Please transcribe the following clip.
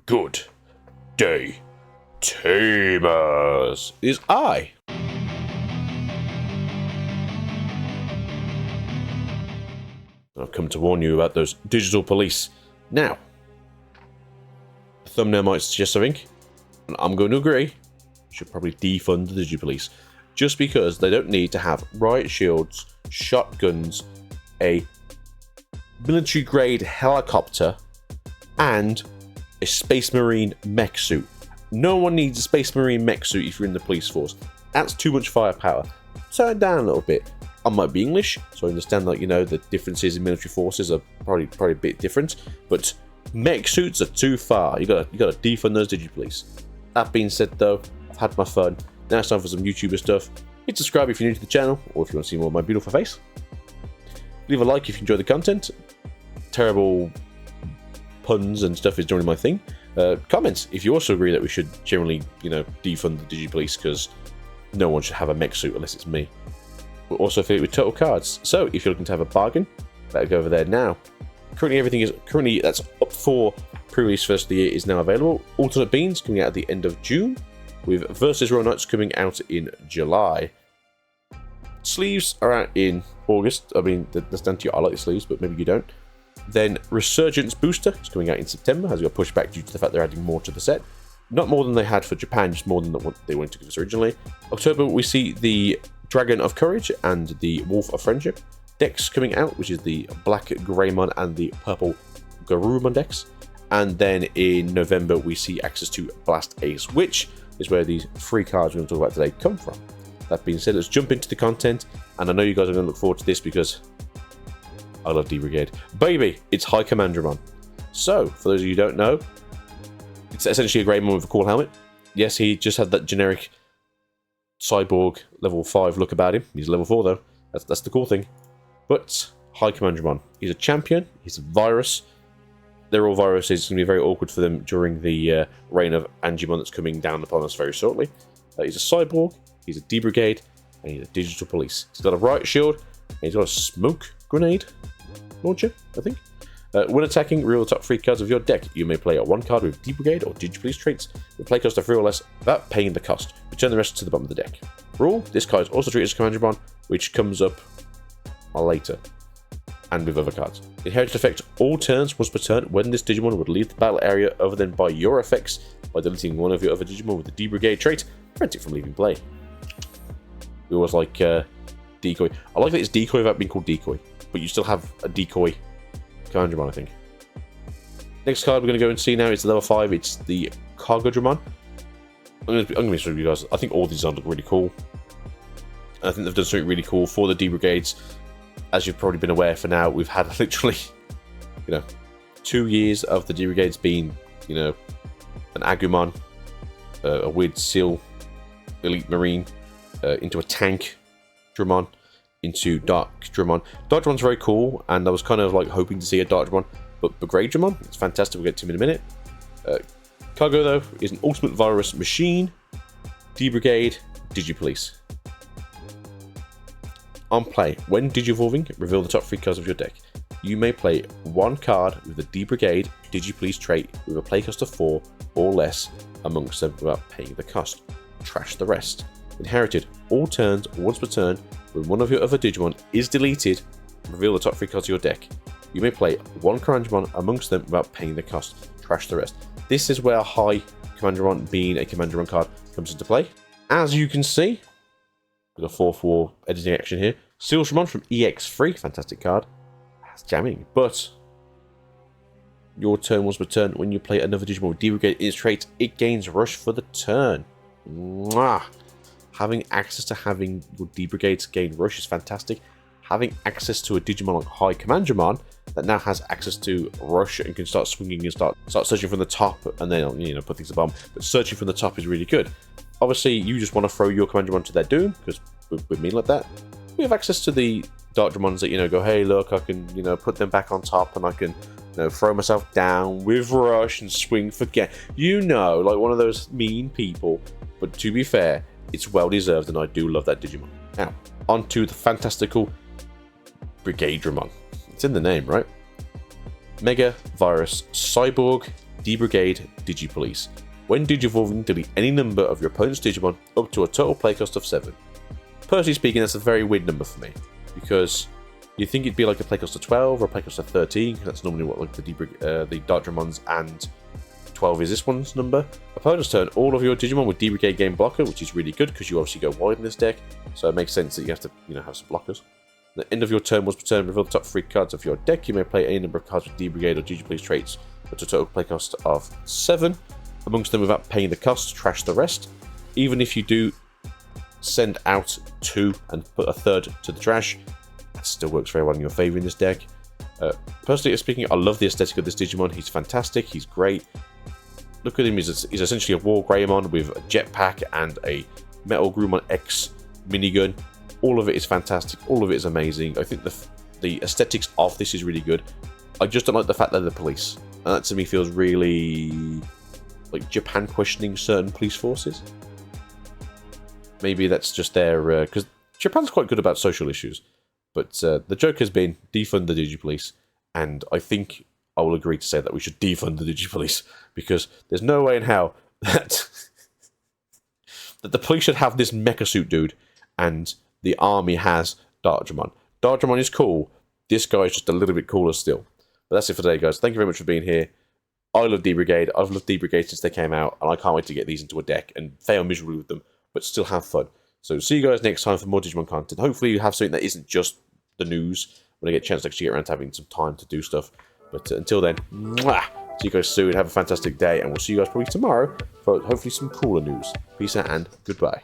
Good day, Tamers. It is I. I've come to warn you about those digital police. Now, the thumbnail might suggest something, and I'm going to agree. You should probably defund the Digi-Police, just because they don't need to have riot shields, shotguns, a military-grade helicopter, and a Space Marine mech suit. No one needs a Space Marine mech suit if you're in the police force. That's too much firepower. Turn it down a little bit. I might be English, so I understand that, the differences in military forces are probably a bit different, but mech suits are too far. You gotta defund those Digi-Police. That being said though, I've had my fun. Now it's time for some YouTuber stuff. Hit subscribe if you're new to the channel, or if you want to see more of my beautiful face. Leave a like if you enjoy the content. Terrible puns and stuff is generally my thing. Comments if you also agree that we should generally, defund the Digi-Police, because no one should have a mech suit unless it's me. We're also affiliated with Total Cards, so if you're looking to have a bargain, better go over there now. Currently that's up for pre-release first of the year is now available. Alternate Beans coming out at the end of June, with Versus Royal Knights coming out in July. Sleeves are out in August. I mean, that's down to you. I like the sleeves, but maybe you don't. Then Resurgence Booster is coming out in September, has got pushed back due to the fact they're adding more to the set. Not more than they had for Japan, just more than what they wanted to give us originally. October, we see the Dragon of Courage and the Wolf of Friendship decks coming out, which is the Black Greymon and the Purple Garurumon decks. And then in November, we see access to Blast Ace, which is where these three cards we're going to talk about today come from. That being said, let's jump into the content. And I know you guys are going to look forward to this because I love D-Brigade. Baby, it's High Commandramon. So, for those of you who don't know, it's essentially a Greymon with a cool helmet. Yes, he just had that generic cyborg level 5 look about him. He's level 4 though. That's the cool thing. But High Commandramon, he's a champion. He's a virus. They're all viruses. It's going to be very awkward for them during the reign of Angemon that's coming down upon us very shortly. He's a cyborg. He's a D-Brigade, and he's a digital police. He's got a riot shield, and he's got a smoke grenade launcher, I think. When attacking, reveal the top 3 cards of your deck. You may play 1 card with D-Brigade or Digi-Police traits with play cost of 3 or less without paying the cost. Return the rest to the bottom of the deck. Rule: this card is also treated as Commandramon, which comes up later, and with other cards. Inherited effect: all turns once per turn when this Digimon would leave the battle area other than by your effects by deleting one of your other Digimon with the D-Brigade trait, prevent it from leaving play. We always like decoy. I like that it's decoy without being called decoy, but you still have a decoy Commandramon, I think. Next card we're going to go and see now is level 5. It's the Cargodramon. I'm going to be straight with you guys. I think all these look really cool. I think they've done something really cool for the D-Brigades. As you've probably been aware, for now, we've had literally, 2 years of the D-Brigades being, an Agumon, a weird Seal, Elite Marine, into a Tank Dramon, into Dark Dramon. Dark Dramon's very cool, and I was kind of like hoping to see a Dark Dramon, but Grey Dramon, it's fantastic. We'll get to him in a minute. Cargo, though, is an ultimate virus machine. D-Brigade, Digi-Police. On play, when Digivolving, reveal the top 3 cards of your deck. You may play 1 card with the D-Brigade Digi-Police trait with a play cost of 4 or less amongst them without paying the cost. Trash the rest. Inherited, all turns, once per turn, when one of your other Digimon is deleted, reveal the top 3 cards of your deck. You may play 1 Commandramon amongst them without paying the cost. Trash the rest. This is where High Commandramon, being a Commandramon card, comes into play. As you can see, with a 4th war editing action here. Sealshamon from EX3, fantastic card. That's jamming, but your turn once per turn when you play another Digimon with D-Brigade in its trait, it gains Rush for the turn. Mwah. Having access to having your D-Brigades gain Rush is fantastic. Having access to a Digimon like High Commandramon that now has access to Rush and can start swinging and start searching from the top and then, put things to the bottom. But searching from the top is really good. Obviously, you just want to throw your Commandramon to their doom, because with me like that. We have access to the Dark Dramons that, go, hey, look, I can, put them back on top and I can, throw myself down with Rush and swing forget. Like one of those mean people. But to be fair, it's well deserved, and I do love that Digimon. Now, on to the fantastical Brigade Dramon. It's in the name, right? Mega Virus Cyborg D-Brigade Digi-Police. When Digivolving, delete any number of your opponent's Digimon up to a total play cost of 7. Personally speaking, that's a very weird number for me, because you think it'd be like a play cost of 12 or a play cost of 13, that's normally what like the Dark Dramons, and 12 is this one's number. Opponents turn all of your Digimon with D-Brigade game blocker, which is really good because you obviously go wide in this deck, so it makes sense that you have to have some blockers. At the end of your turn was return, reveal the top 3 cards of your deck. You may play any number of cards with D-Brigade or Digi-Police traits up to a total play cost of 7. Amongst them without paying the cost, trash the rest. Even if you do send out 2 and put a third to the trash, that still works very well in your favour in this deck. Personally speaking, I love the aesthetic of this Digimon. He's fantastic, he's great. Look at him, he's essentially a War Greymon with a jetpack and a Metal Grumon X minigun. All of it is fantastic, all of it is amazing. I think the aesthetics of this is really good. I just don't like the fact that they're the police. And that to me feels really like Japan questioning certain police forces. Maybe that's just their... because Japan's quite good about social issues. But the joke has been defund the Digi-Police. And I think I will agree to say that we should defund the Digi-Police. Because there's no way in hell that, that the police should have this mecha suit dude. And the army has Dark Dramon. Dark Dramon is cool. This guy is just a little bit cooler still. But that's it for today, guys. Thank you very much for being here. I love D-Brigade. I've loved D-Brigade since they came out, and I can't wait to get these into a deck and fail miserably with them, but still have fun. So see you guys next time for more Digimon content. Hopefully you have something that isn't just the news, when I get a chance to actually get around to having some time to do stuff. But until then, mwah! See you guys soon. Have a fantastic day, and we'll see you guys probably tomorrow for hopefully some cooler news. Peace out and goodbye.